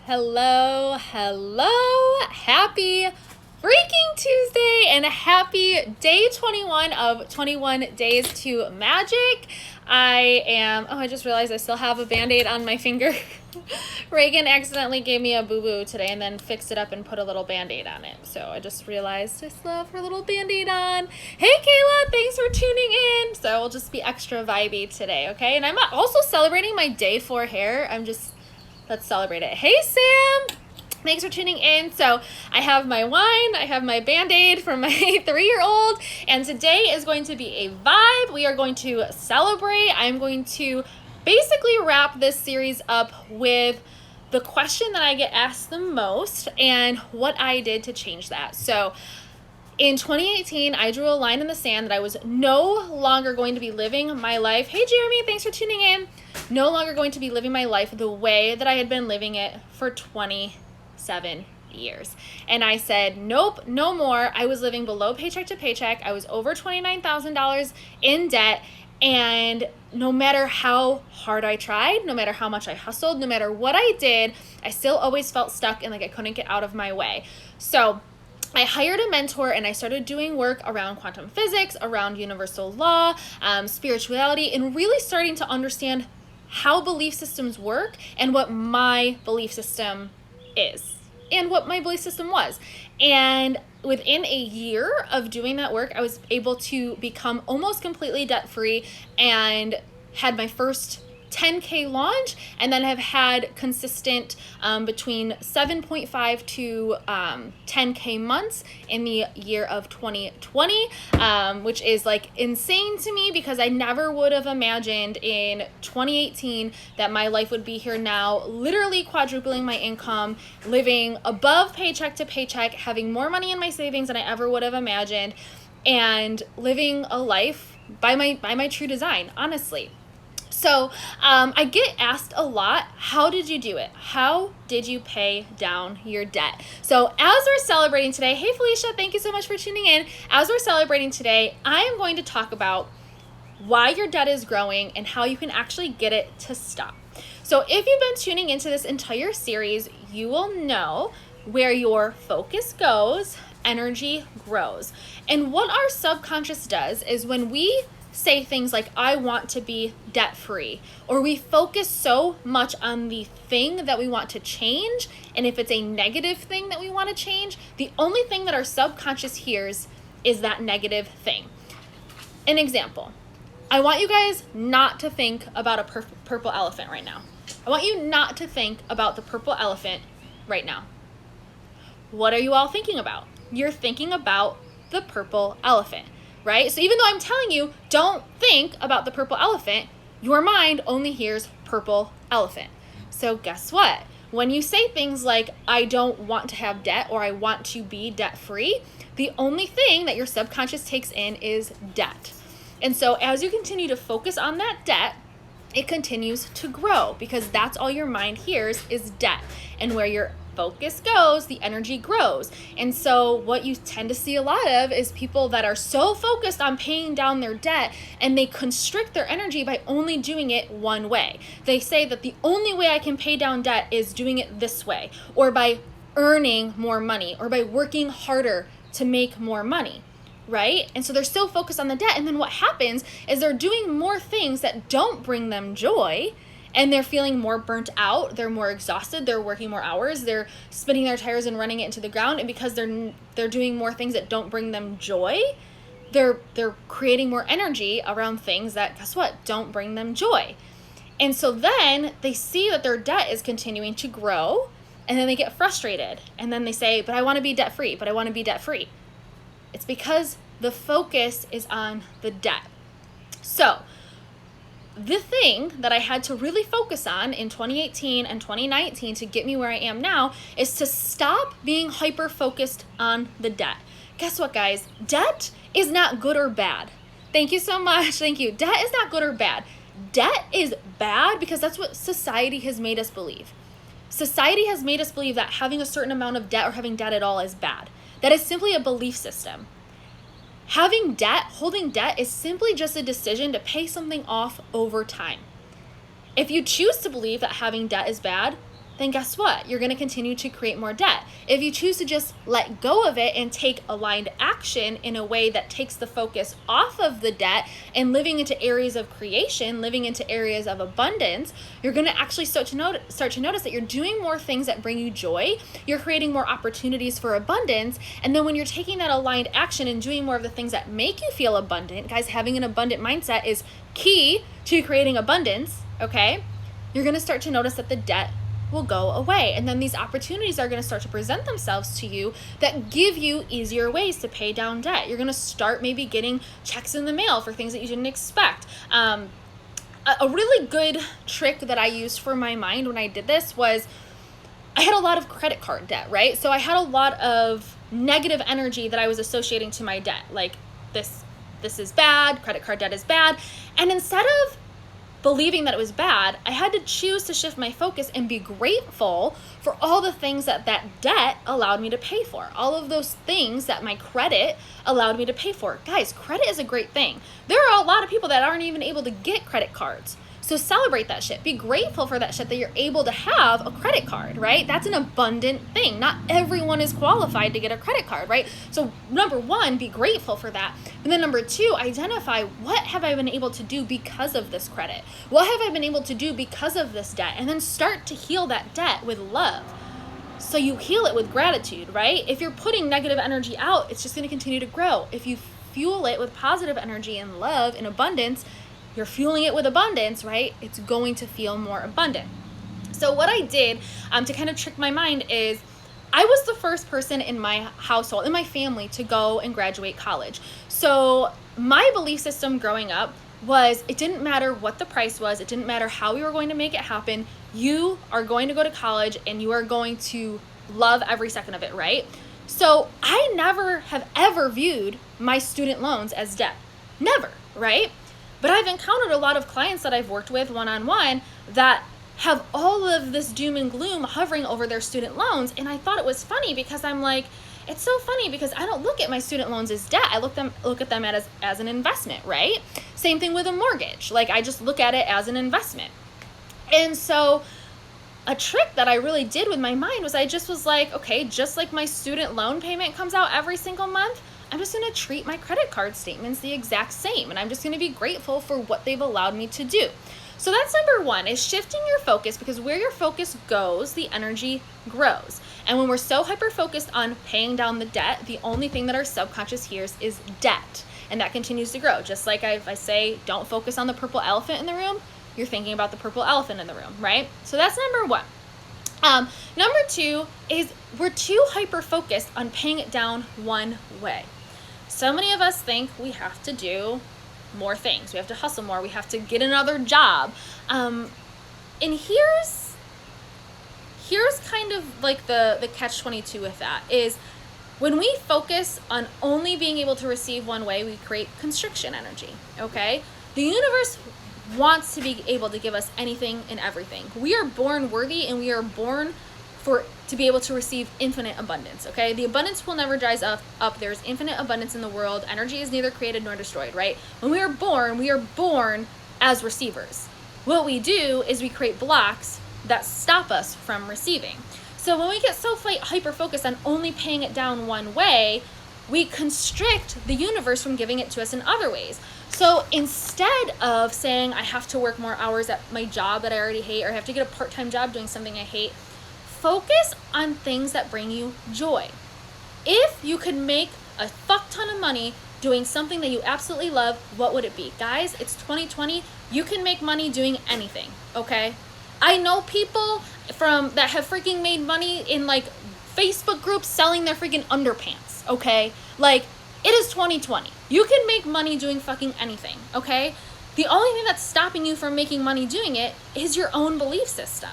Hello, hello. Happy freaking Tuesday and happy day 21 of 21 Days to Magic. I just realized I still have a Band-Aid on my finger. Reagan accidentally gave me a boo-boo today and then fixed it up and put a little Band-Aid on it. So I just realized I still have her little Band-Aid on. Hey Kayla, thanks for tuning in. So we'll just be extra vibey today, okay? And I'm also celebrating my day 4 hair. Let's celebrate it. Hey, Sam. Thanks for tuning in. So I have my wine, I have my Band-Aid from my 3-year-old, and today is going to be a vibe. We are going to celebrate. I'm going to basically wrap this series up with the question that I get asked the most and what I did to change that. So in 2018, I drew a line in the sand that I was no longer going to be living my life. Hey, Jeremy, thanks for tuning in. No longer going to be living my life the way that I had been living it for 27 years. And I said, nope, no more. I was living below paycheck to paycheck. I was over $29,000 in debt. And no matter how hard I tried, no matter how much I hustled, no matter what I did, I still always felt stuck and like I couldn't get out of my way. So I hired a mentor and I started doing work around quantum physics, around universal law, spirituality, and really starting to understand how belief systems work and what my belief system is and what my belief system was. And within a year of doing that work, I was able to become almost completely debt-free and had my first 10K launch, and then have had consistent between 7.5 to 10K months in the year of 2020, which is like insane to me because I never would have imagined in 2018 that my life would be here now, literally quadrupling my income, living above paycheck to paycheck, having more money in my savings than I ever would have imagined, and living a life by my true design, honestly. So I get asked a lot, how did you do it? How did you pay down your debt? So as we're celebrating today, hey Felicia, thank you so much for tuning in. As we're celebrating today, I am going to talk about why your debt is growing and how you can actually get it to stop. So if you've been tuning into this entire series, you will know where your focus goes, energy grows. And what our subconscious does is when we say things like, I want to be debt-free, or we focus so much on the thing that we want to change, and if it's a negative thing that we want to change, the only thing that our subconscious hears is that negative thing. An example, I want you guys not to think about a purple elephant right now. I want you not to think about the purple elephant right now. What are you all thinking about? You're thinking about the purple elephant. Right? So even though I'm telling you, don't think about the purple elephant, your mind only hears purple elephant. So guess what? When you say things like, I don't want to have debt or I want to be debt free, the only thing that your subconscious takes in is debt. And so as you continue to focus on that debt, it continues to grow because that's all your mind hears is debt. And where your focus goes, the energy grows. And so what you tend to see a lot of is people that are so focused on paying down their debt and they constrict their energy by only doing it one way. They say that the only way I can pay down debt is doing it this way, or by earning more money, or by working harder to make more money. Right? And so they're so focused on the debt. And then what happens is they're doing more things that don't bring them joy, and they're feeling more burnt out. They're more exhausted. They're working more hours. They're spinning their tires and running it into the ground. And because they're doing more things that don't bring them joy, they're creating more energy around things that, guess what, don't bring them joy. And so then they see that their debt is continuing to grow, and then they get frustrated. And then they say, but I want to be debt free, but I want to be debt free. It's because the focus is on the debt. So the thing that I had to really focus on in 2018 and 2019 to get me where I am now is to stop being hyper-focused on the debt. Guess what, guys? Debt is not good or bad. Thank you so much. Thank you. Debt is not good or bad. Debt is bad because that's what society has made us believe. Society has made us believe that having a certain amount of debt or having debt at all is bad. That is simply a belief system. Having debt, holding debt, is simply just a decision to pay something off over time. If you choose to believe that having debt is bad, then guess what? You're going to continue to create more debt. If you choose to just let go of it and take aligned action in a way that takes the focus off of the debt and living into areas of creation, living into areas of abundance, you're going to actually start to notice that you're doing more things that bring you joy. You're creating more opportunities for abundance. And then when you're taking that aligned action and doing more of the things that make you feel abundant, guys, having an abundant mindset is key to creating abundance, okay? You're going to start to notice that the debt will go away. And then these opportunities are going to start to present themselves to you that give you easier ways to pay down debt. You're going to start maybe getting checks in the mail for things that you didn't expect. A really good trick that I used for my mind when I did this was I had a lot of credit card debt, right? So I had a lot of negative energy that I was associating to my debt. Like this is bad, credit card debt is bad. And instead of believing that it was bad, I had to choose to shift my focus and be grateful for all the things that debt allowed me to pay for. All of those things that my credit allowed me to pay for. Guys, credit is a great thing. There are a lot of people that aren't even able to get credit cards. So celebrate that shit. Be grateful for that shit that you're able to have a credit card, right? That's an abundant thing. Not everyone is qualified to get a credit card, right? So number one, be grateful for that. And then number two, identify what have I been able to do because of this credit? What have I been able to do because of this debt? And then start to heal that debt with love. So you heal it with gratitude, right? If you're putting negative energy out, it's just going to continue to grow. If you fuel it with positive energy and love and abundance, you're fueling it with abundance, right? It's going to feel more abundant. So what I did to kind of trick my mind is I was the first person in my household, in my family, to go and graduate college. So my belief system growing up was it didn't matter what the price was. It didn't matter how we were going to make it happen. You are going to go to college and you are going to love every second of it, right? So I never have ever viewed my student loans as debt. Never, right? But I've encountered a lot of clients that I've worked with one-on-one that have all of this doom and gloom hovering over their student loans. And I thought it was funny because I'm like, it's so funny because I don't look at my student loans as debt. I look at them as an investment, right? Same thing with a mortgage. Like I just look at it as an investment. And so a trick that I really did with my mind was I just was like, okay, just like my student loan payment comes out every single month, I'm just going to treat my credit card statements the exact same. And I'm just going to be grateful for what they've allowed me to do. So that's number one, is shifting your focus, because where your focus goes, the energy grows. And when we're so hyper-focused on paying down the debt, the only thing that our subconscious hears is debt. And that continues to grow. Just like if I say, don't focus on the purple elephant in the room, you're thinking about the purple elephant in the room, right? So that's number one. Number two is we're too hyper-focused on paying it down one way. So many of us think we have to do more things. We have to hustle more. We have to get another job. And here's kind of like the catch-22 with that is when we focus on only being able to receive one way, we create constriction energy, okay? The universe wants to be able to give us anything and everything. We are born worthy and we are born to be able to receive infinite abundance, okay? The abundance will never dries up. There's infinite abundance in the world. Energy is neither created nor destroyed, right? When we are born as receivers. What we do is we create blocks that stop us from receiving. So when we get so hyper-focused on only paying it down one way, we constrict the universe from giving it to us in other ways. So instead of saying, I have to work more hours at my job that I already hate, or I have to get a part-time job doing something I hate, focus on things that bring you joy. If you could make a fuck ton of money doing something that you absolutely love, what would it be? Guys, it's 2020. You can make money doing anything, okay? I know people that have freaking made money in like Facebook groups selling their freaking underpants, okay? Like, it is 2020. You can make money doing fucking anything, okay? The only thing that's stopping you from making money doing it is your own belief system.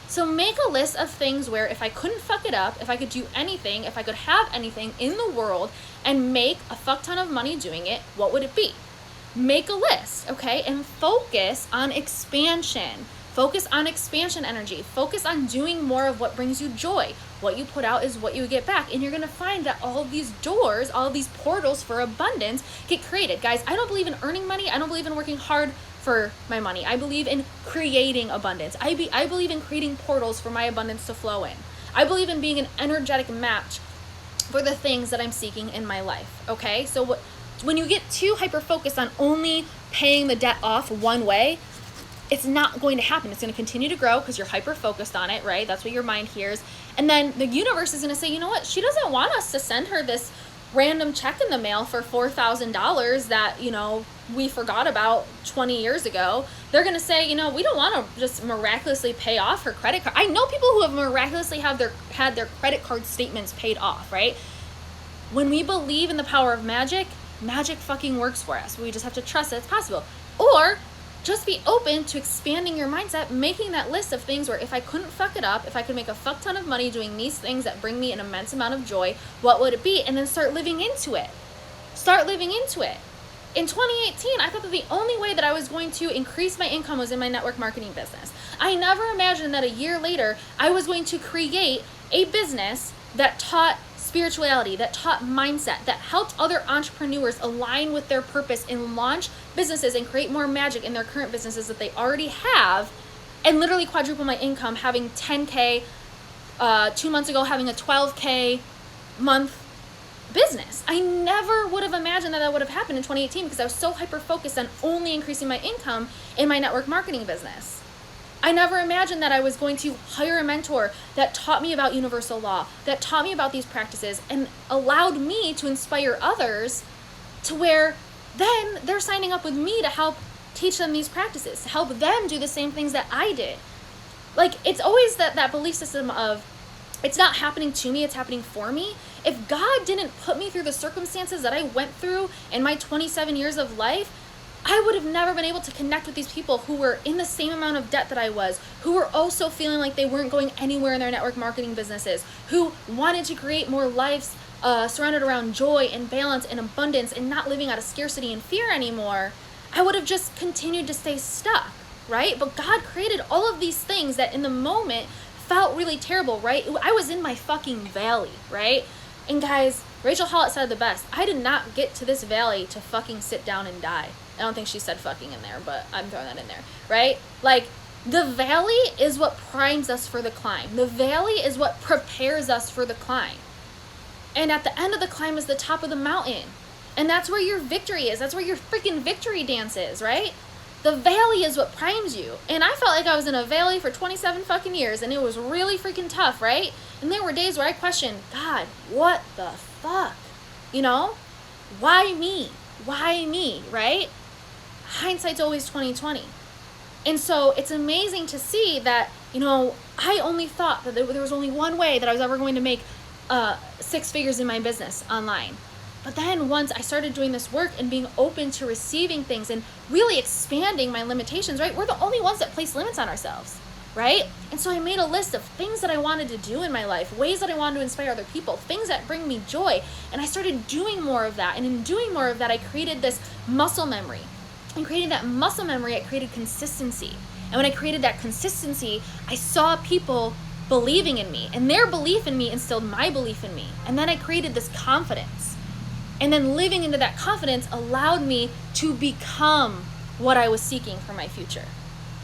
So make a list of things where if I couldn't fuck it up, if I could do anything, if I could have anything in the world and make a fuck ton of money doing it, what would it be? Make a list, okay? And focus on expansion. Focus on expansion energy. Focus on doing more of what brings you joy. What you put out is what you get back. And you're going to find that all of these doors, all of these portals for abundance get created. Guys, I don't believe in earning money. I don't believe in working hard for my money. I believe in creating abundance. I believe in creating portals for my abundance to flow in. I believe in being an energetic match for the things that I'm seeking in my life, okay? So when you get too hyper-focused on only paying the debt off one way, it's not going to happen. It's going to continue to grow because you're hyper-focused on it, right? That's what your mind hears. And then the universe is going to say, you know what? She doesn't want us to send her this random check in the mail for $4,000 that, you know, we forgot about 20 years ago. They're going to say, you know, we don't want to just miraculously pay off her credit card. I know people who have miraculously had their credit card statements paid off, right? When we believe in the power of magic, magic fucking works for us. We just have to trust that it's possible. Or just be open to expanding your mindset, making that list of things where if I couldn't fuck it up, if I could make a fuck ton of money doing these things that bring me an immense amount of joy, what would it be? And then start living into it. Start living into it. In 2018, I thought that the only way that I was going to increase my income was in my network marketing business. I never imagined that a year later, I was going to create a business that taught spirituality, that taught mindset, that helped other entrepreneurs align with their purpose and launch businesses and create more magic in their current businesses that they already have, and literally quadruple my income, having 10K 2 months ago, having a 12K month business. I never would have imagined that would have happened in 2018 because I was so hyper focused on only increasing my income in my network marketing business. I never imagined that I was going to hire a mentor that taught me about universal law, that taught me about these practices, and allowed me to inspire others to where then they're signing up with me to help teach them these practices, to help them do the same things that I did. Like, it's always that belief system of, it's not happening to me, it's happening for me. If God didn't put me through the circumstances that I went through in my 27 years of life, I would have never been able to connect with these people who were in the same amount of debt that I was, who were also feeling like they weren't going anywhere in their network marketing businesses, who wanted to create more lives surrounded around joy and balance and abundance and not living out of scarcity and fear anymore. I would have just continued to stay stuck, right? But God created all of these things that in the moment felt really terrible, right? I was in my fucking valley, right? And guys, Rachel Hollis said the best. I did not get to this valley to fucking sit down and die. I don't think she said fucking in there, but I'm throwing that in there, right? Like, the valley is what primes us for the climb. The valley is what prepares us for the climb. And at the end of the climb is the top of the mountain. And that's where your victory is. That's where your freaking victory dance is, right? The valley is what primes you. And I felt like I was in a valley for 27 fucking years, and it was really freaking tough, right? And there were days where I questioned, God, what the fuck? You know? Why me? Why me, right? Hindsight's always 20/20. And so it's amazing to see that, you know, I only thought that there was only one way that I was ever going to make 6 figures in my business online. But then once I started doing this work and being open to receiving things and really expanding my limitations, right? We're the only ones that place limits on ourselves, right? And so I made a list of things that I wanted to do in my life, ways that I wanted to inspire other people, things that bring me joy. And I started doing more of that. And in doing more of that, I created this muscle memory. And creating that muscle memory, I created consistency. And when I created that consistency, I saw people believing in me. And their belief in me instilled my belief in me. And then I created this confidence. And then living into that confidence allowed me to become what I was seeking for my future.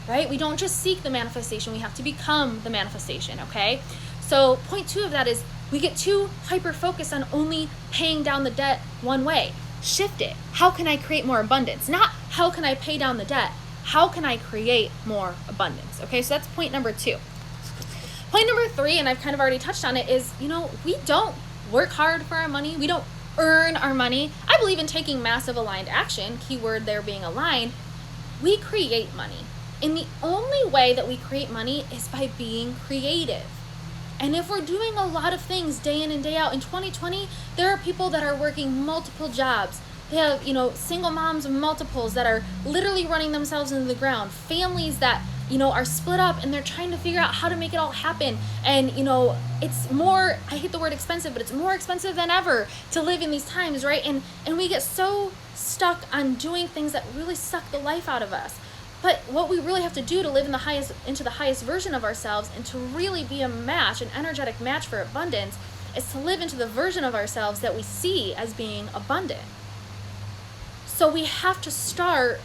Right? We don't just seek the manifestation, we have to become the manifestation, okay? So point 2 of that is we get too hyper-focused on only paying down the debt one way. Shift it. How can I create more abundance? Not how can I pay down the debt? How can I create more abundance? Okay, so that's point number 2. Point number 3, and I've kind of already touched on it, is, you know, we don't work hard for our money. We don't earn our money. I believe in taking massive aligned action, keyword there being aligned. We create money. And the only way that we create money is by being creative. And if we're doing a lot of things day in and day out, in 2020, there are people that are working multiple jobs. They have, you know, single moms of multiples that are literally running themselves into the ground. Families that, you know, are split up and they're trying to figure out how to make it all happen. And, you know, it's more, I hate the word expensive, but it's more expensive than ever to live in these times, right? And we get so stuck on doing things that really suck the life out of us. But what we really have to do to live into the highest version of ourselves and to really be a match, an energetic match for abundance, is to live into the version of ourselves that we see as being abundant. So we have to start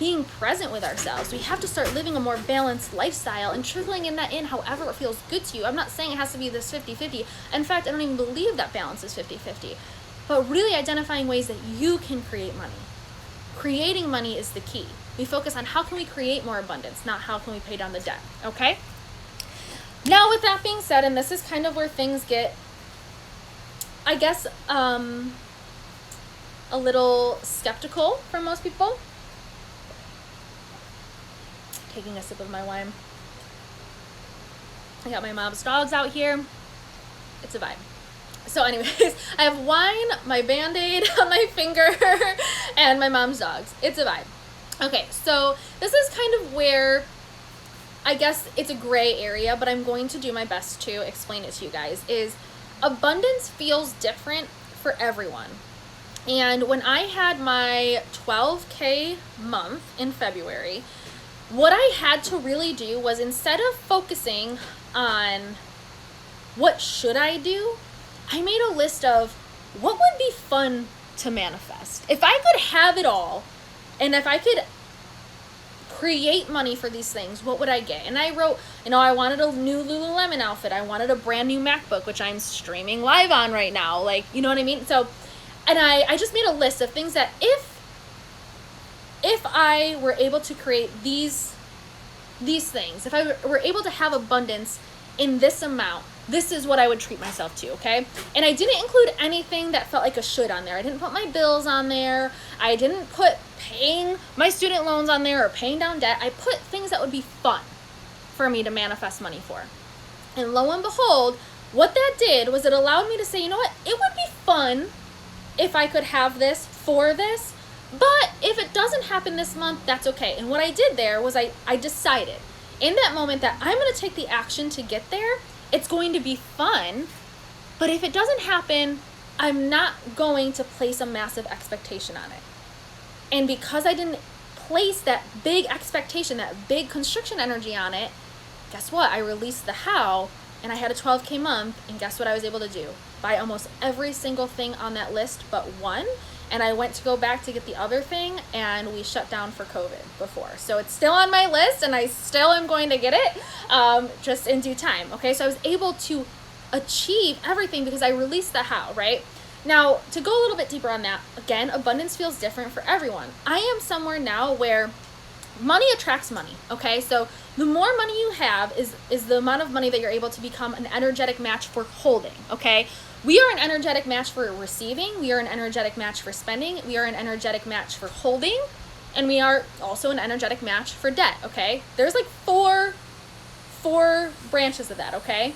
being present with ourselves. We have to start living a more balanced lifestyle and trickling in that in however it feels good to you. I'm not saying it has to be this 50-50. In fact, I don't even believe that balance is 50-50. But really identifying ways that you can create money. Creating money is the key. We focus on how can we create more abundance, not how can we pay down the debt, okay? Now with that being said, and this is kind of where things get, I guess, a little skeptical for most people. Taking a sip of my wine. I got my mom's dogs out here. It's a vibe. So anyways, I have wine, my Band-Aid on my finger, and my mom's dogs. It's a vibe. Okay, so this is kind of where, I guess it's a gray area, but I'm going to do my best to explain it to you guys, is abundance feels different for everyone. And when I had my 12K month in February, what I had to really do was, instead of focusing on what should I do, I made a list of what would be fun to manifest. If I could have it all, and if I could create money for these things, what would I get? And I wrote, I wanted a new Lululemon outfit. I wanted a brand new MacBook, which I'm streaming live on right now. Like, you know what I mean? So, and I just made a list of things that if I were able to create these things, if I were able to have abundance in this amount, this is what I would treat myself to, okay? And I didn't include anything that felt like a should on there. I didn't put my bills on there. I didn't put paying my student loans on there or paying down debt. I put things that would be fun for me to manifest money for. And lo and behold, what that did was it allowed me to say, you know what? It would be fun if I could have this for this, but if it doesn't happen this month, that's okay. And what I did there was I decided in that moment that I'm going to take the action to get there. It's going to be fun, but if it doesn't happen, I'm not going to place a massive expectation on it. And because I didn't place that big expectation, that big constriction energy on it, guess what? I released the how, and I had a 12K month, and guess what I was able to do? Buy almost every single thing on that list but one. And I went to go back to get the other thing, and we shut down for COVID before. So it's still on my list, and I still am going to get it, just in due time, okay? So I was able to achieve everything because I released the how, right? Now, to go a little bit deeper on that, again, abundance feels different for everyone. I am somewhere now where money attracts money, okay? So the more money you have is the amount of money that you're able to become an energetic match for holding, okay? We are an energetic match for receiving. We are an energetic match for spending. We are an energetic match for holding. And we are also an energetic match for debt, okay? There's like four branches of that, okay?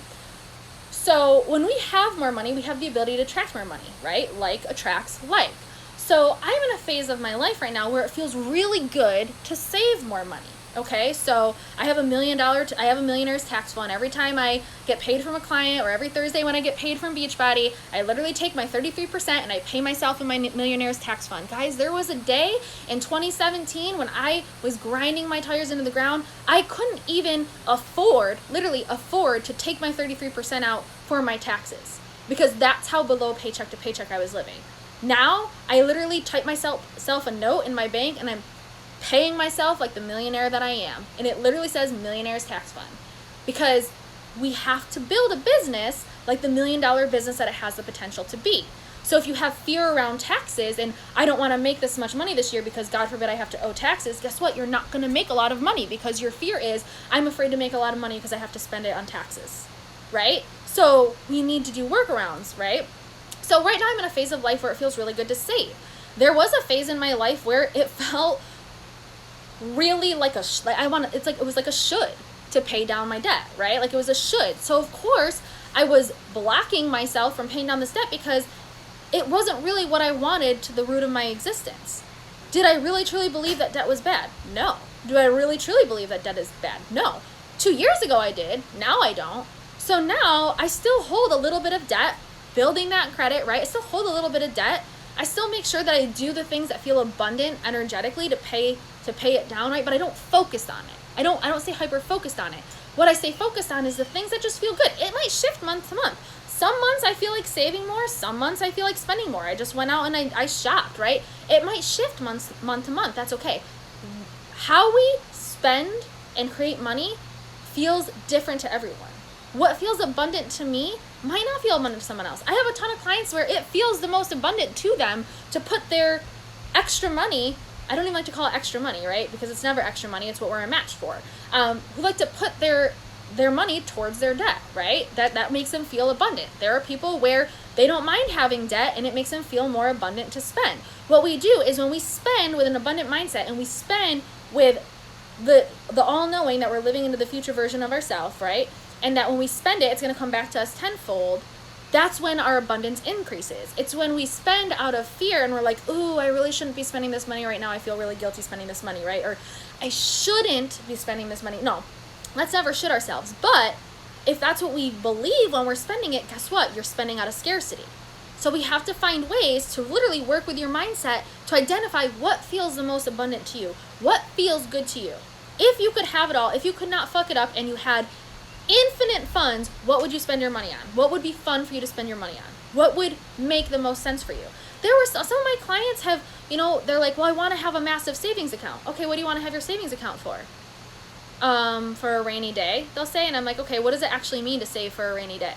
So when we have more money, we have the ability to attract more money, right? Like attracts like. So I'm in a phase of my life right now where it feels really good to save more money. Okay, so I have $1 million, I have a millionaire's tax fund. Every time I get paid from a client, or every Thursday when I get paid from Beachbody, I literally take my 33% and I pay myself in my millionaire's tax fund. Guys, there was a day in 2017 when I was grinding my tires into the ground. I couldn't even literally afford to take my 33% out for my taxes, because that's how below paycheck to paycheck I was living. Now, I literally type myself a note in my bank, and I'm paying myself like the millionaire that I am. And it literally says millionaire's tax fund, because we have to build a business like the $1 million business that it has the potential to be. So if you have fear around taxes and I don't want to make this much money this year because God forbid I have to owe taxes, guess what? You're not going to make a lot of money, because your fear is I'm afraid to make a lot of money because I have to spend it on taxes, right? So we need to do workarounds, right? So right now I'm in a phase of life where it feels really good to save. There was a phase in my life where it felt really like it was like a should to pay down my debt, right? Like it was a should. So of course I was blocking myself from paying down this debt because it wasn't really what I wanted to the root of my existence. Did I really truly believe that debt was bad? No. Do I really truly believe that debt is bad? No. 2 years ago I did. Now I don't. So now I still hold a little bit of debt, building that credit, right? I still hold a little bit of debt. I still make sure that I do the things that feel abundant energetically to pay it down, right? But I don't focus on it. I don't stay hyper focused on it. What I stay focused on is the things that just feel good. It might shift month to month. Some months I feel like saving more. Some months I feel like spending more. I just went out and I shopped, right? It might shift month to month. That's okay. how we spend and create money feels different to everyone. What feels abundant to me might not feel abundant to someone else. I have a ton of clients where it feels the most abundant to them to put their extra money, I don't even like to call it extra money, right? Because it's never extra money, it's what we're a match for. Who like to put their money towards their debt, right? That makes them feel abundant. There are people where they don't mind having debt and it makes them feel more abundant to spend. What we do is when we spend with an abundant mindset and we spend with the all-knowing that we're living into the future version of ourselves, right? And that when we spend it, it's going to come back to us tenfold. That's when our abundance increases. It's when we spend out of fear and we're like, ooh, I really shouldn't be spending this money right now. I feel really guilty spending this money, right? Or I shouldn't be spending this money. No, let's never should ourselves. But if that's what we believe when we're spending it, guess what? You're spending out of scarcity. So we have to find ways to literally work with your mindset to identify what feels the most abundant to you, what feels good to you. If you could have it all, if you could not fuck it up and you had infinite funds, what would you spend your money on? What would be fun for you to spend your money on? What would make the most sense for you? There were some of my clients have, they're like, well, I want to have a massive savings account. Okay, what do you want to have your savings account for? For a rainy day, they'll say. And I'm like, okay, what does it actually mean to save for a rainy day?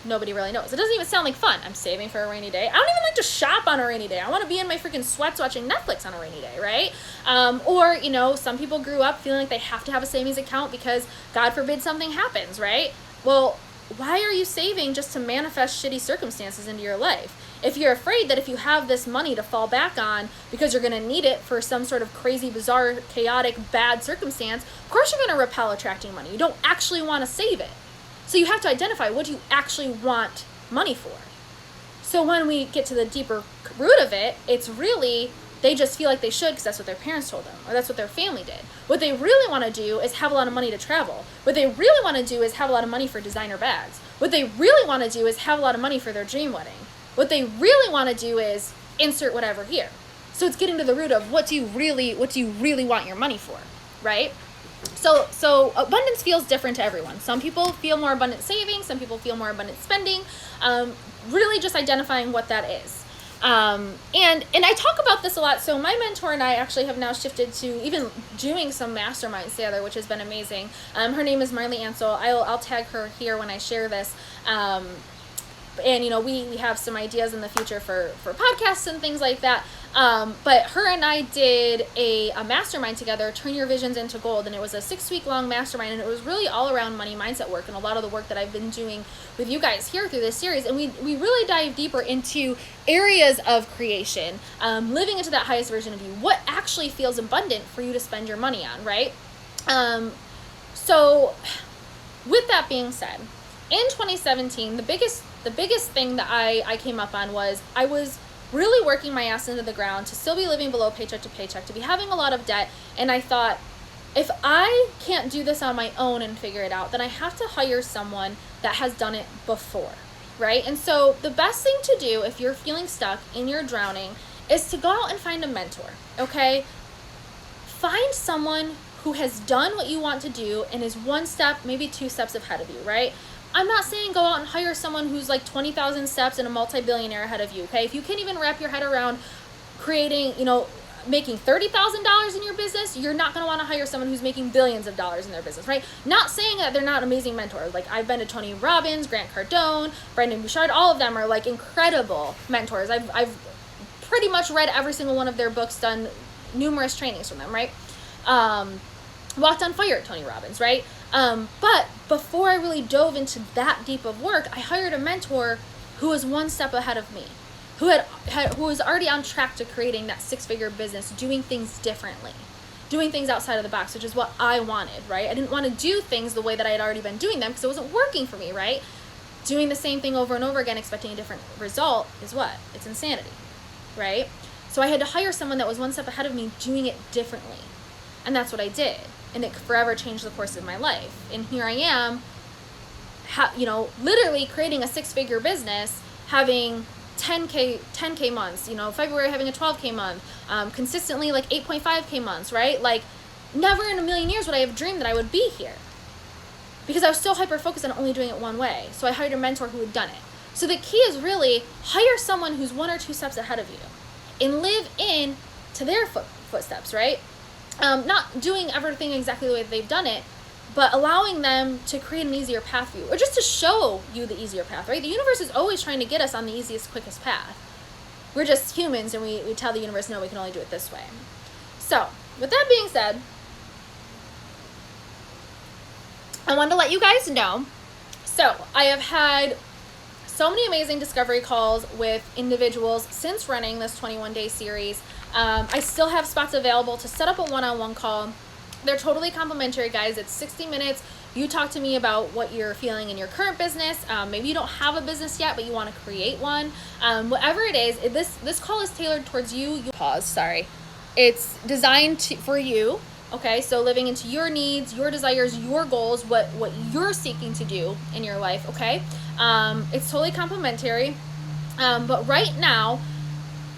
Nobody really knows. It doesn't even sound like fun. I'm saving for a rainy day. I don't even like to shop on a rainy day. I want to be in my freaking sweats watching Netflix on a rainy day, right? Or, some people grew up feeling like they have to have a savings account because God forbid something happens, right? Well, why are you saving just to manifest shitty circumstances into your life? If you're afraid that if you have this money to fall back on because you're going to need it for some sort of crazy, bizarre, chaotic, bad circumstance, of course you're going to repel attracting money. You don't actually want to save it. So you have to identify what you actually want money for. So when we get to the deeper root of it, it's really they just feel like they should because that's what their parents told them or that's what their family did. What they really want to do is have a lot of money to travel. What they really want to do is have a lot of money for designer bags. What they really want to do is have a lot of money for their dream wedding. What they really want to do is insert whatever here. So it's getting to the root of what do you really want your money for, right? So abundance feels different to everyone. Some people feel more abundant saving, some people feel more abundant spending. Really just identifying what that is. And I talk about this a lot. So my mentor and I actually have now shifted to even doing some masterminds together, which has been amazing. Her name is Marley Ansel. I'll tag her here when I share this. And we have some ideas in the future for podcasts and things like that. But her and I did a mastermind together, Turn Your Visions into Gold, and it was a 6-week long mastermind, and it was really all around money mindset work and a lot of the work that I've been doing with you guys here through this series. And we really dive deeper into areas of creation, living into that highest version of you, what actually feels abundant for you to spend your money on, right? So with that being said, in 2017, the biggest thing that I came up on was I was really working my ass into the ground to still be living below paycheck to paycheck, to be having a lot of debt. And I thought, if I can't do this on my own and figure it out, then I have to hire someone that has done it before, right? And so the best thing to do if you're feeling stuck and you're drowning is to go out and find a mentor, okay? Find someone who has done what you want to do and is 1 step, maybe 2 steps ahead of you, right? I'm not saying go out and hire someone who's like 20,000 steps and a multi-billionaire ahead of you, okay? If you can't even wrap your head around creating, making $30,000 in your business, you're not going to want to hire someone who's making billions of dollars in their business, right? Not saying that they're not amazing mentors. Like I've been to Tony Robbins, Grant Cardone, Brendon Burchard, all of them are like incredible mentors. I've pretty much read every single one of their books, done numerous trainings from them, right? Walked on Fire at Tony Robbins, right? But before I really dove into that deep of work, I hired a mentor who was 1 step ahead of me, who was already on track to creating that 6-figure business, doing things differently, doing things outside of the box, which is what I wanted, right? I didn't want to do things the way that I had already been doing them because it wasn't working for me, right? Doing the same thing over and over again, expecting a different result is what? It's insanity, right? So I had to hire someone that was 1 step ahead of me doing it differently. And that's what I did. And it forever changed the course of my life. And here I am, literally creating a 6-figure business, having 10K months, February having a 12K month, consistently like 8.5K months, right? Like never in a million years would I have dreamed that I would be here because I was so hyper-focused on only doing it one way. So I hired a mentor who had done it. So the key is really hire someone who's 1 or 2 steps ahead of you and live in to their footsteps, right? not doing everything exactly the way they've done it, but allowing them to create an easier path for you, or just to show you the easier path, right? The universe is always trying to get us on the easiest, quickest path. We're just humans, and we tell the universe, no, we can only do it this way. So, with that being said, I wanted to let you guys know. So, I have had so many amazing discovery calls with individuals since running this 21-day series. I still have spots available to set up a one-on-one call. They're totally complimentary, guys. It's 60 minutes. You talk to me about what you're feeling in your current business. Maybe you don't have a business yet, but you want to create one. Whatever it is, this call is tailored towards you. It's designed for you. Okay, so living into your needs, your desires, your goals, what you're seeking to do in your life, okay? It's totally complimentary. But right now,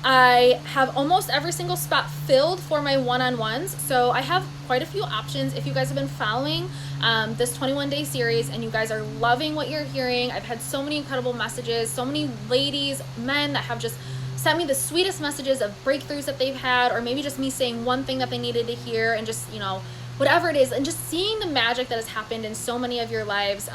I have almost every single spot filled for my one-on-ones. So I have quite a few options. If you guys have been following this 21-day series and you guys are loving what you're hearing, I've had so many incredible messages, so many ladies, men that have just sent me the sweetest messages of breakthroughs that they've had, or maybe just me saying one thing that they needed to hear, and just, you know, whatever it is, and just seeing the magic that has happened in so many of your lives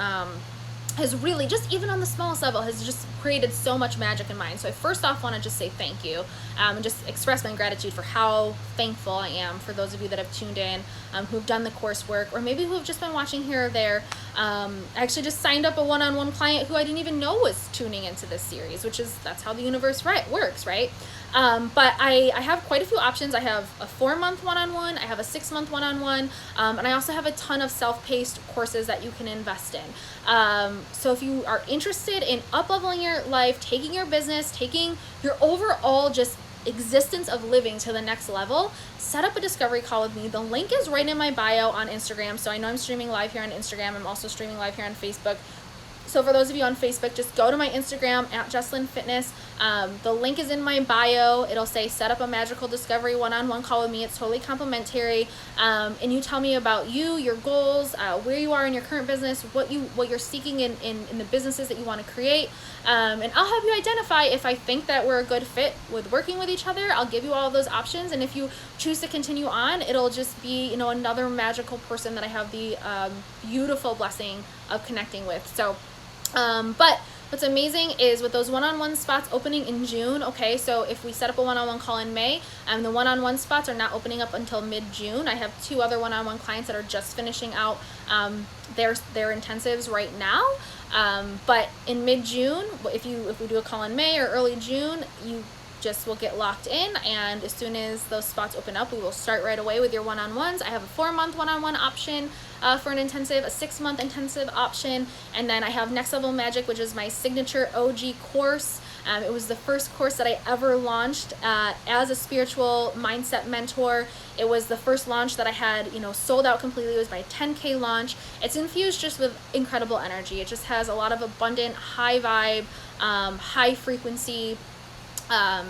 has really, just even on the smallest level, has just created so much magic in mine. So I first off want to just say thank you and just express my gratitude for how thankful I am for those of you that have tuned in, who have done the coursework, or maybe who have just been watching here or there. I actually just signed up a one-on-one client who I didn't even know was tuning into this series, that's how the universe works, right? But I have quite a few options. I have a 4-month one-on-one, I have a 6-month one-on-one, and I also have a ton of self-paced courses that you can invest in. So if you are interested in up-leveling your life, taking your business, taking your overall just existence of living to the next level, set up a discovery call with me. The link is right in my bio on Instagram. So I know I'm streaming live here on Instagram. I'm also streaming live here on Facebook. So for those of you on Facebook, just go to my Instagram at Jesslyn Fitness. The link is in my bio. It'll say set up a magical discovery one-on-one call with me. It's totally complimentary. And you tell me about you, your goals, where you are in your current business, what you're seeking in the businesses that you want to create. And I'll help you identify if I think that we're a good fit with working with each other. I'll give you all of those options. And if you choose to continue on, it'll just be, you know, another magical person that I have the beautiful blessing of connecting with. So but what's amazing is with those one-on-one spots opening in June, okay, so if we set up a one-on-one call in May, the one-on-one spots are not opening up until mid-June. I have 2 other one-on-one clients that are just finishing out their intensives right now. But in mid-June, if we do a call in May or early June, you just will get locked in, and as soon as those spots open up, we will start right away with your one-on-ones. I have a 4-month one-on-one option for an intensive, a 6-month intensive option, and then I have Next Level Magic, which is my signature OG course. It was the first course that I ever launched as a spiritual mindset mentor. It was the first launch that I had, you know, sold out completely. It was my 10K launch. It's infused just with incredible energy. It just has a lot of abundant, high vibe, high frequency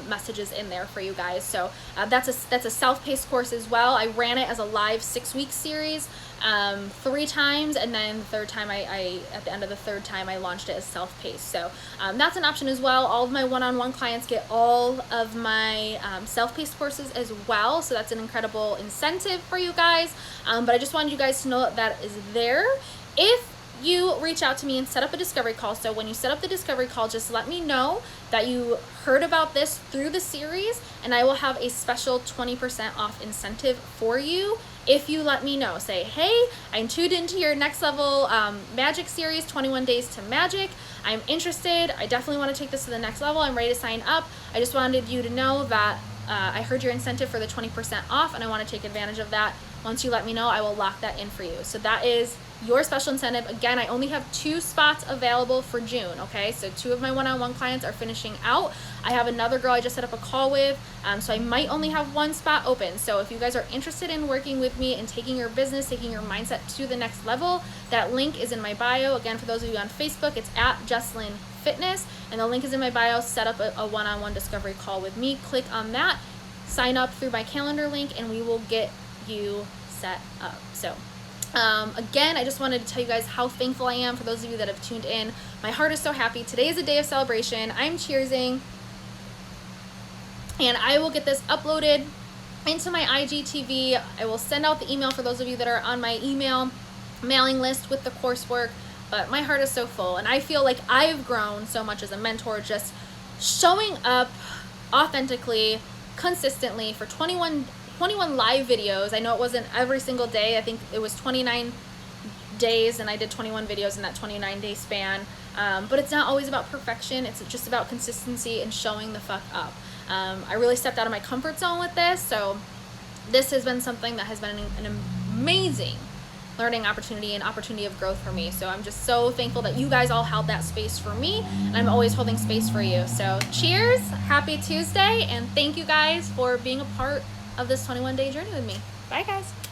messages in there for you guys. So that's a self-paced course as well. I ran it as a live 6-week series 3 times, and then the third time I at the end of the third time I launched it as self-paced. So that's an option as well. All of my one-on-one clients get all of my self-paced courses as well, so that's an incredible incentive for you guys. But I just wanted you guys to know that is there. If you reach out to me and set up a discovery call. So when you set up the discovery call, just let me know that you heard about this through the series, and I will have a special 20% off incentive for you. If you let me know, say, hey, I'm tuned into your Next Level Magic series, 21 Days to Magic. I'm interested. I definitely want to take this to the next level. I'm ready to sign up. I just wanted you to know that I heard your incentive for the 20% off, and I want to take advantage of that. Once you let me know, I will lock that in for you. So that is your special incentive. Again, I only have 2 spots available for June, okay? So 2 of my one-on-one clients are finishing out. I have another girl I just set up a call with, so I might only have 1 spot open. So if you guys are interested in working with me and taking your business, taking your mindset to the next level, that link is in my bio. Again, for those of you on Facebook, it's at Jesslyn Fitness, and the link is in my bio. Set up a one-on-one discovery call with me. Click on that, sign up through my calendar link, and we will get you set up. So again, I just wanted to tell you guys how thankful I am for those of you that have tuned in. My heart is so happy. Today is a day of celebration. I'm cheersing, and I will get this uploaded into my IGTV. I will send out the email for those of you that are on my email mailing list with the coursework. But my heart is so full, and I feel like I've grown so much as a mentor, just showing up authentically, consistently for 21 live videos. I know it wasn't every single day. I think it was 29 days, and I did 21 videos in that 29-day span. But it's not always about perfection. It's just about consistency and showing the fuck up. I really stepped out of my comfort zone with this, so this has been something that has been an amazing learning opportunity and opportunity of growth for me. So I'm just so thankful that you guys all held that space for me, and I'm always holding space for you. So cheers, happy Tuesday, and thank you guys for being a part of this 21-day journey with me. Bye guys.